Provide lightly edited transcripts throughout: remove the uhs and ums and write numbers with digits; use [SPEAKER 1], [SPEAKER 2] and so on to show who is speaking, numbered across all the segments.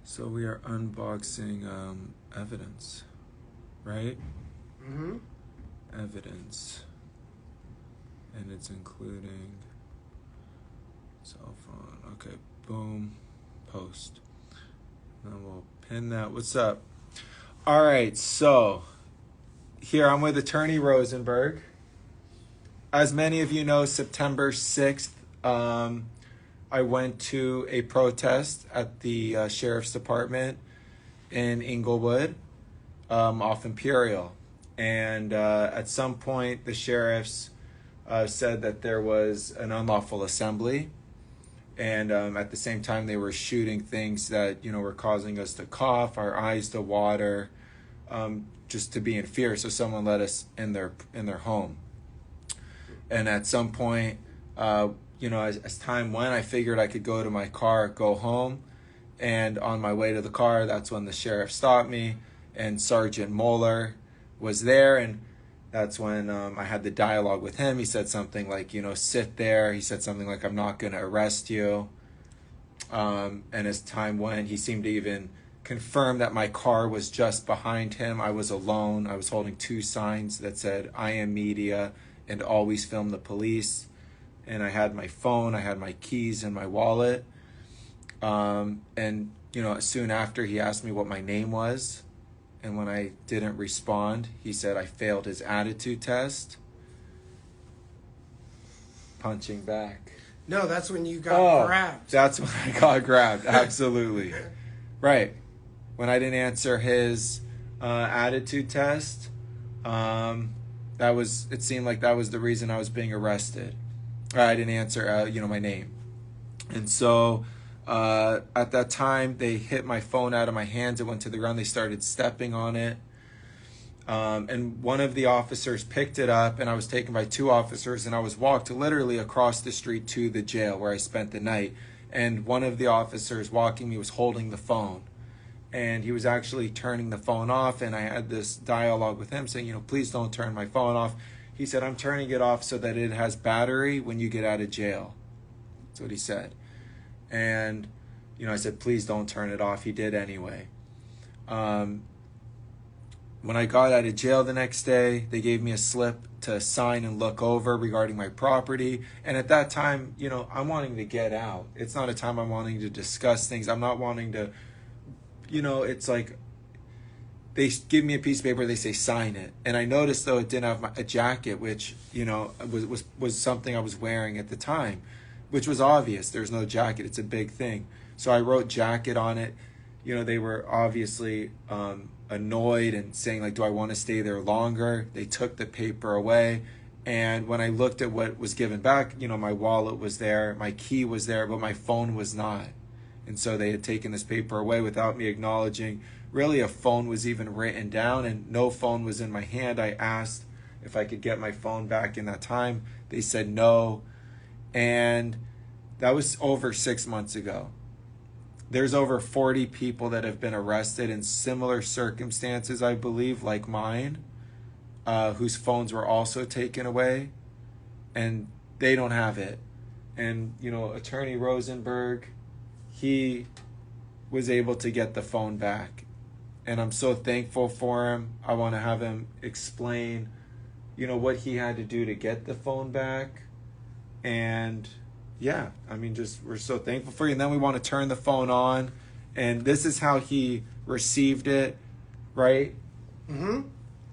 [SPEAKER 1] So we are unboxing evidence, right?
[SPEAKER 2] Mm-hmm.
[SPEAKER 1] Evidence. And it's including cell phone. Okay, boom, post. And then we'll pin that. What's up? All right, so here I'm with Attorney Rosenberg. As many of you know, September 6th, I went to a protest at the Sheriff's Department in Inglewood, off Imperial. And at some point, the sheriffs said that there was an unlawful assembly. And at the same time, they were shooting things that, were causing us to cough, our eyes to water, just to be in fear. So someone let us in their home. And at some point, as time went, I figured I could go to my car, go home. And on my way to the car, that's when the sheriff stopped me. And Sergeant Muller was there. And that's when I had the dialogue with him. He said something like, sit there. He said something like, I'm not going to arrest you. And as time went, he seemed to even confirm that my car was just behind him. I was alone. I was holding two signs that said, I am media and always film the police. And I had my phone, I had my keys and my wallet. And soon after, he asked me what my name was. And when I didn't respond, he said I failed his attitude test. Punching back.
[SPEAKER 2] No, that's when you got grabbed.
[SPEAKER 1] That's when I got grabbed. Absolutely. Right. When I didn't answer his attitude test, it seemed like that was the reason I was being arrested. I didn't answer, my name. And so at that time, they hit my phone out of my hands. It went to the ground. They started stepping on it. And one of the officers picked it up, and I was taken by two officers, and I was walked literally across the street to the jail where I spent the night. And one of the officers walking me was holding the phone. And he was actually turning the phone off, and I had this dialogue with him saying, please don't turn my phone off. He said, I'm turning it off so that it has battery when you get out of jail. That's what he said. And, I said, please don't turn it off. He did anyway. When I got out of jail the next day, they gave me a slip to sign and look over regarding my property. And at that time, I'm wanting to get out. It's not a time I'm wanting to discuss things. I'm not wanting to, it's like they give me a piece of paper, they say sign it. And I noticed, though, it didn't have a jacket, which, was something I was wearing at the time, which was obvious. There's no jacket. It's a big thing. So I wrote jacket on it. They were obviously annoyed and saying, like, do I want to stay there longer? They took the paper away. And when I looked at what was given back, my wallet was there, my key was there, but my phone was not. And so they had taken this paper away without me acknowledging really a phone was even written down, and no phone was in my hand. I asked if I could get my phone back in that time. They said no. And that was over 6 months ago. There's over 40 people that have been arrested in similar circumstances, I believe, like mine, whose phones were also taken away, and they don't have it. And, Attorney Rosenberg, he was able to get the phone back. And I'm so thankful for him. I want to have him explain, what he had to do to get the phone back. And yeah, we're so thankful for you. And then we want to turn the phone on. And this is how he received it, right?
[SPEAKER 2] Mm-hmm.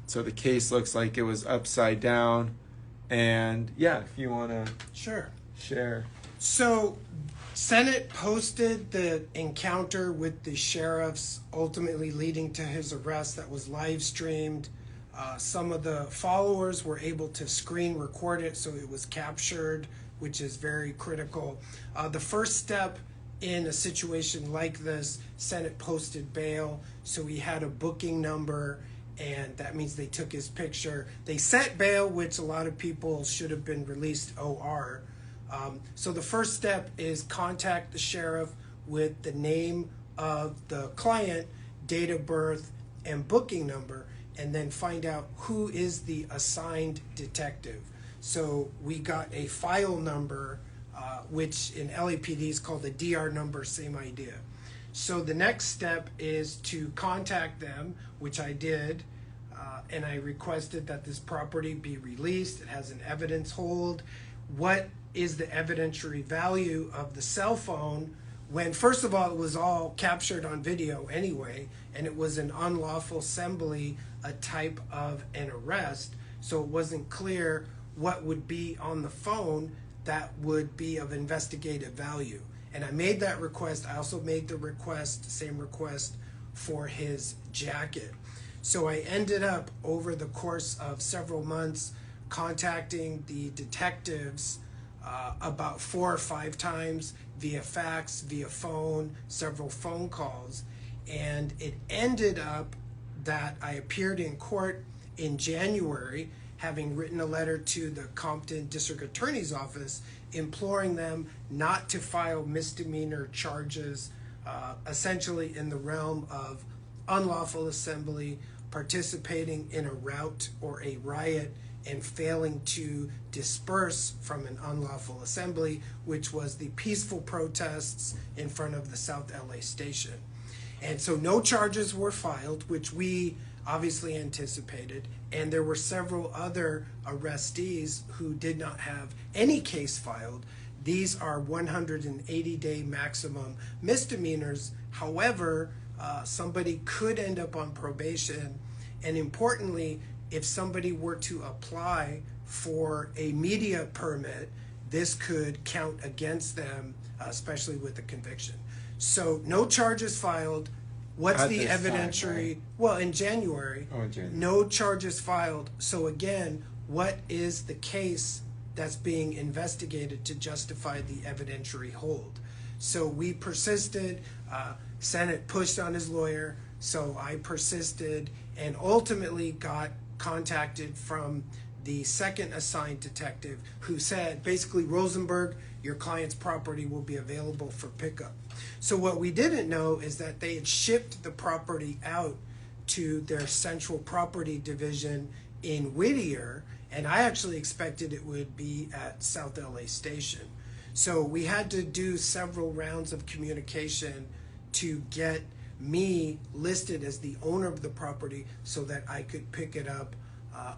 [SPEAKER 1] So the case looks like it was upside down. And yeah, if you want to share.
[SPEAKER 2] So Senate posted the encounter with the sheriffs, ultimately leading to his arrest, that was live streamed. Some of the followers were able to screen record it, so it was captured, which is very critical. The first step in a situation like this, Senate posted bail, so he had a booking number, and that means they took his picture. They set bail, which a lot of people should have been released OR. So the first step is contact the sheriff with the name of the client, date of birth, and booking number, and then find out who is the assigned detective. So we got a file number, which in LAPD is called the DR number, same idea. So the next step is to contact them, which I did, and I requested that this property be released. It has an evidence hold. What is the evidentiary value of the cell phone when, first of all, it was all captured on video anyway, and it was an unlawful assembly, a type of an arrest, so it wasn't clear what would be on the phone that would be of investigative value. And I made that request. I also made the request, same request, for his jacket. So I ended up, over the course of several months, contacting the detectives about 4 or 5 times via fax, via phone, several phone calls. And it ended up that I appeared in court in January, having written a letter to the Compton District Attorney's Office imploring them not to file misdemeanor charges, essentially in the realm of unlawful assembly, participating in a rout or a riot, and failing to disperse from an unlawful assembly, which was the peaceful protests in front of the South LA station. And so no charges were filed, which we obviously anticipated, and there were several other arrestees who did not have any case filed. These are 180-day maximum misdemeanors. However, somebody could end up on probation, and importantly, if somebody were to apply for a media permit, this could count against them, especially with a conviction. So no charges filed. What's
[SPEAKER 1] At
[SPEAKER 2] the
[SPEAKER 1] this time,
[SPEAKER 2] evidentiary?
[SPEAKER 1] right?
[SPEAKER 2] Well, in January,
[SPEAKER 1] Oh, in January.
[SPEAKER 2] no charges filed. So again, what is the case that's being investigated to justify the evidentiary hold? So we persisted. Senate pushed on his lawyer, so I persisted and ultimately got contacted from the second assigned detective, who said, basically, Rosenberg, your client's property will be available for pickup. So what we didn't know is that they had shipped the property out to their central property division in Whittier, and I actually expected it would be at South LA Station. So we had to do several rounds of communication to get me listed as the owner of the property so that I could pick it up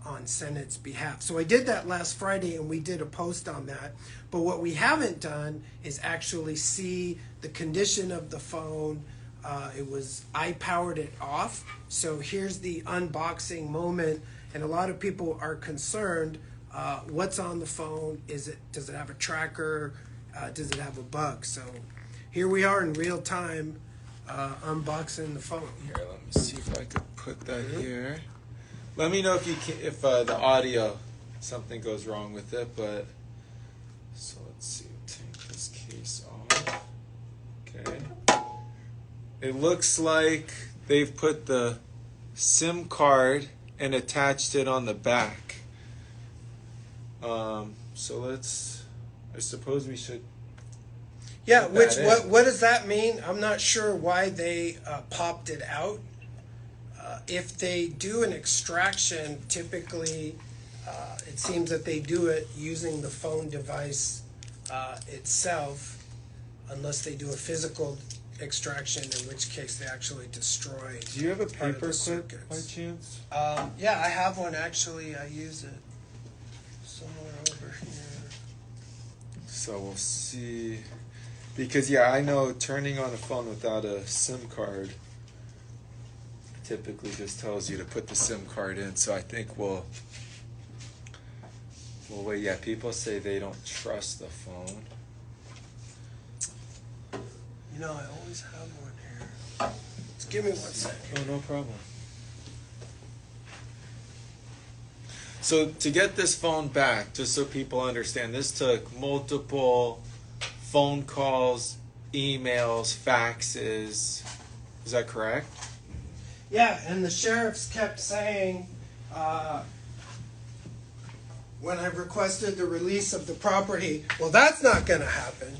[SPEAKER 2] on Senate's behalf. So I did that last Friday, and we did a post on that. But what we haven't done is actually see the condition of the phone. I powered it off. So here's the unboxing moment, and a lot of people are concerned. What's on the phone? Does it have a tracker? Does it have a bug? So here we are in real time, unboxing the phone.
[SPEAKER 1] Here, let me see if I could put that here. Let me know if the audio, something goes wrong with it, but, so let's see, take this case off. Okay. It looks like they've put the SIM card and attached it on the back. So I suppose we should.
[SPEAKER 2] Yeah, what does that mean? I'm not sure why they popped it out. If they do an extraction, typically it seems that they do it using the phone device itself, unless they do a physical extraction, in which case they actually destroy.
[SPEAKER 1] Do you have a
[SPEAKER 2] part of the
[SPEAKER 1] paper clip by
[SPEAKER 2] circuits.
[SPEAKER 1] chance?
[SPEAKER 2] Yeah, I have one actually. I use it somewhere over here.
[SPEAKER 1] So we'll see. Because, yeah, I know turning on a phone without a SIM card typically just tells you to put the SIM card in. So I think we'll wait. Yeah, people say they don't trust the phone.
[SPEAKER 2] You know, I always have one here. Just give me 1 second.
[SPEAKER 1] Oh, no problem. So to get this phone back, just so people understand, this took multiple phone calls, emails, faxes. Is that correct?
[SPEAKER 2] Yeah, and the sheriffs kept saying, when I requested the release of the property, well, that's not going to happen.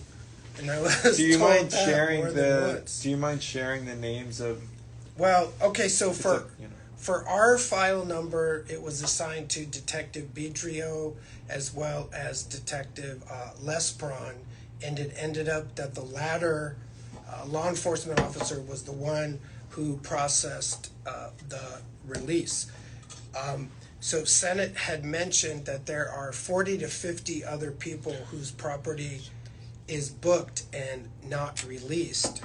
[SPEAKER 2] And I was
[SPEAKER 1] Do you
[SPEAKER 2] told
[SPEAKER 1] mind
[SPEAKER 2] that
[SPEAKER 1] sharing
[SPEAKER 2] more than once.
[SPEAKER 1] Do you mind sharing the names of?
[SPEAKER 2] Well, okay, so for
[SPEAKER 1] you know.
[SPEAKER 2] for our file number, it was assigned to Detective Bidrio as well as Detective Lesbron, and it ended up that the latter law enforcement officer was the one who processed the release. So Senate had mentioned that there are 40 to 50 other people whose property is booked and not released.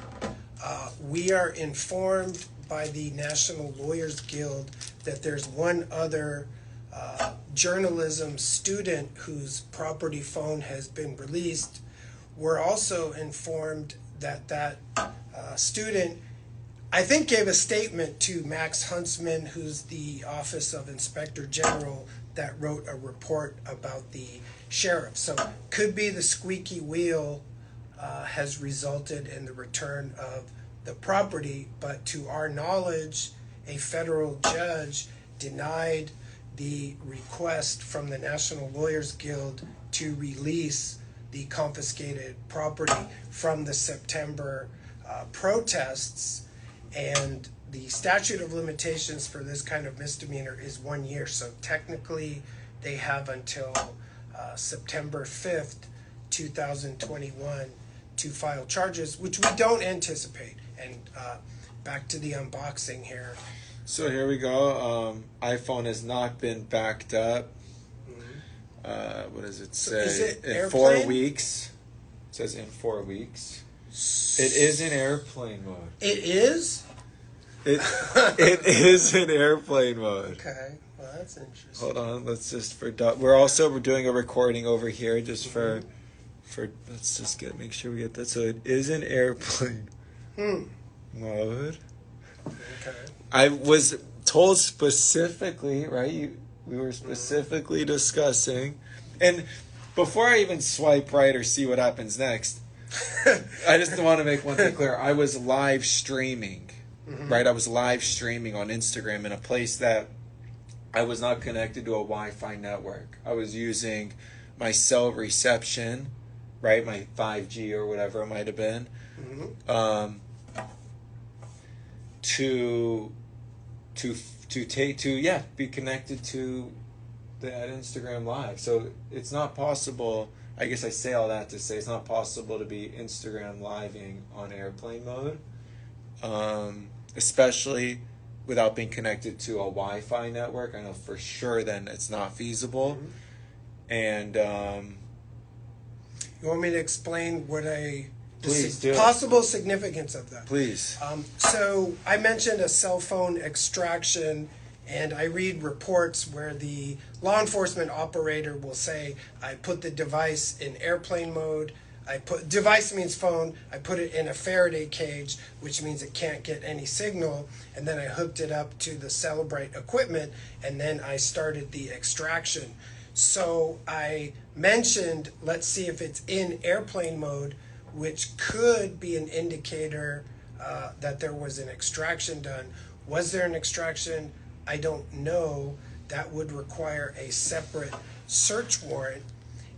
[SPEAKER 2] We are informed by the National Lawyers Guild that there's one other journalism student whose property phone has been released. We're also informed that that student, I think, gave a statement to Max Huntsman, who's the Office of Inspector General, that wrote a report about the sheriff. So could be the squeaky wheel has resulted in the return of the property, but to our knowledge, a federal judge denied the request from the National Lawyers Guild to release the confiscated property from the September protests, and the statute of limitations for this kind of misdemeanor is 1 year. So technically, they have until September 5th, 2021 to file charges, which we don't anticipate. And back to the unboxing here.
[SPEAKER 1] So here we go. iPhone has not been backed up. What does it say?
[SPEAKER 2] Is it
[SPEAKER 1] in
[SPEAKER 2] airplane?
[SPEAKER 1] 4 weeks. It says in 4 weeks. It is in airplane mode.
[SPEAKER 2] It is?
[SPEAKER 1] It is in airplane mode.
[SPEAKER 2] Okay, well that's interesting.
[SPEAKER 1] Hold on, let's just we're doing a recording over here just for let's just make sure we get that. So it is in airplane mode.
[SPEAKER 2] Okay.
[SPEAKER 1] I was told specifically, right? We were specifically discussing, and before I even swipe right or see what happens next, I just want to make one thing clear. I was live streaming, right? I was live streaming on Instagram in a place that I was not connected to a Wi-Fi network. I was using my cell reception, right? My 5G or whatever it might have been, to be connected to that Instagram live. So it's not possible. I guess I say all that to say it's not possible to be Instagram living on airplane mode, especially without being connected to a Wi-Fi network. I know for sure then it's not feasible. And
[SPEAKER 2] you want me to explain what
[SPEAKER 1] Please do.
[SPEAKER 2] possible significance of that?
[SPEAKER 1] Please.
[SPEAKER 2] So I mentioned a cell phone extraction, and I read reports where the law enforcement operator will say, I put the device in airplane mode. Device means phone. I put it in a Faraday cage, which means it can't get any signal. And then I hooked it up to the cellebrite equipment, and then I started the extraction. So I mentioned, let's see if it's in airplane mode, which could be an indicator that there was an extraction done. Was there an extraction? I don't know. That would require a separate search warrant.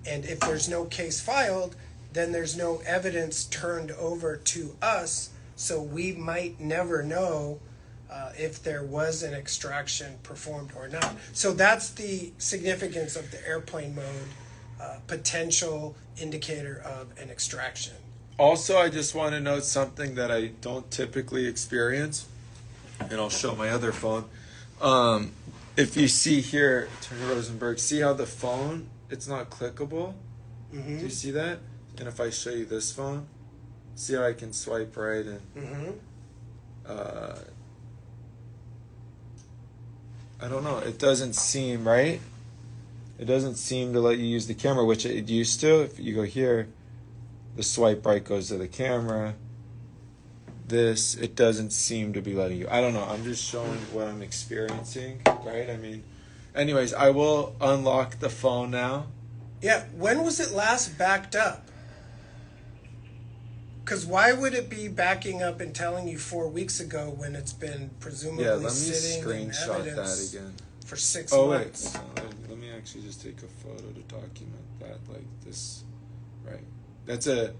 [SPEAKER 2] And if there's no case filed, then there's no evidence turned over to us, so we might never know if there was an extraction performed or not. So that's the significance of the airplane mode potential indicator of an extraction.
[SPEAKER 1] Also, I just want to note something that I don't typically experience, and I'll show my other phone. If you see here, Attorney Rosenberg, see how the phone, it's not clickable? Do you see that? And if I show you this phone, see how I can swipe right and I don't know, it doesn't seem right. It doesn't seem to let you use the camera, which it used to. If you go here, the swipe right goes to the camera. This, it doesn't seem to be letting you. I don't know, I'm just showing what I'm experiencing, right? I mean, anyways, I will unlock the phone now.
[SPEAKER 2] Yeah, when was it last backed up? Because why would it be backing up and telling you 4 weeks ago when it's been presumably sitting in evidence
[SPEAKER 1] that again
[SPEAKER 2] for 6 months?
[SPEAKER 1] Let me actually just take a photo to document that, like this, right? That's a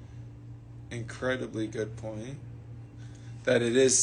[SPEAKER 1] incredibly good point. That it is